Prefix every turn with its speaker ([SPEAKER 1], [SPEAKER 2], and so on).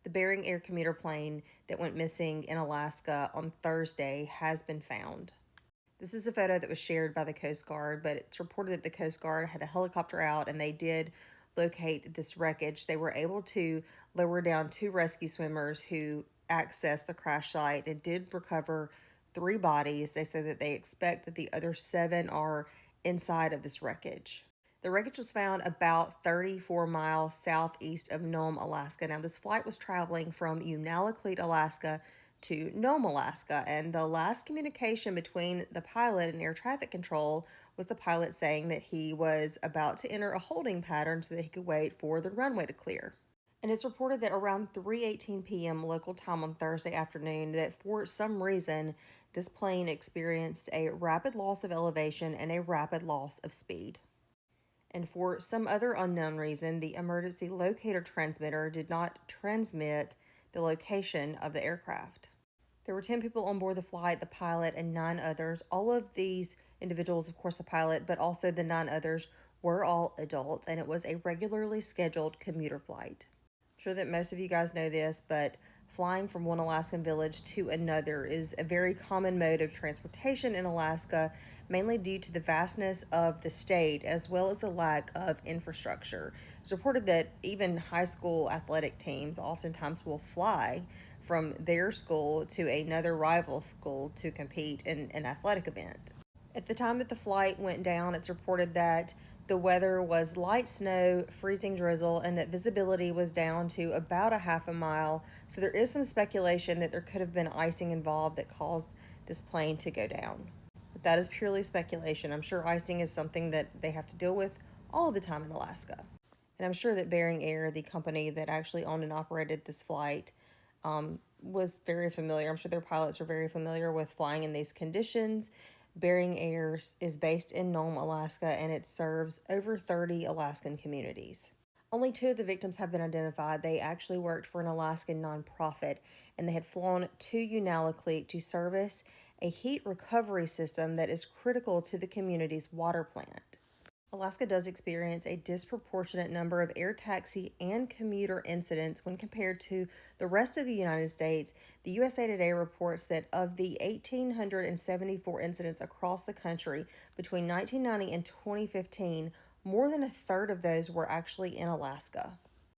[SPEAKER 1] The Bering Air commuter plane that went missing in Alaska on Thursday has been found. This is a photo that was shared by the Coast Guard, but it's reported that the Coast Guard had a helicopter out and they did locate this wreckage. They were able to lower down two rescue swimmers who accessed the crash site and did recover three bodies. They say that they expect that the other seven are inside of this wreckage. The wreckage was found about 34 miles southeast of Nome, Alaska. Now, this flight was traveling from Unalakleet, Alaska to Nome, Alaska, and the last communication between the pilot and air traffic control was the pilot saying that he was about to enter a holding pattern so that he could wait for the runway to clear. And it's reported that around 3:18 p.m. local time on Thursday afternoon that for some reason this plane experienced a rapid loss of elevation and a rapid loss of speed. And for some other unknown reason, the emergency locator transmitter did not transmit the location of the aircraft. There were 10 people on board the flight, the pilot, and 9 others. All of these individuals, of course, the pilot, but also the 9 others, were all adults, and it was a regularly scheduled commuter flight. I'm sure that most of you guys know this, but flying from one Alaskan village to another is a very common mode of transportation in Alaska, mainly due to the vastness of the state as well as the lack of infrastructure. It's reported that even high school athletic teams oftentimes will fly from their school to another rival school to compete in an athletic event. At the time that the flight went down, it's reported that the weather was light snow, freezing drizzle, and that visibility was down to about a half a mile. So there is some speculation that there could have been icing involved that caused this plane to go down. But that is purely speculation. I'm sure icing is something that they have to deal with all the time in Alaska. And I'm sure that Bering Air, the company that actually owned and operated this flight, was very familiar. I'm sure their pilots are very familiar with flying in these conditions. Bering Air is based in Nome, Alaska, and it serves over 30 Alaskan communities. Only 2 of the victims have been identified. They actually worked for an Alaskan nonprofit, and they had flown to Unalakleet to service a heat recovery system that is critical to the community's water plant. Alaska does experience a disproportionate number of air taxi and commuter incidents when compared to the rest of the United States. The USA Today reports that of the 1,874 incidents across the country between 1990 and 2015, more than a third of those were actually in Alaska.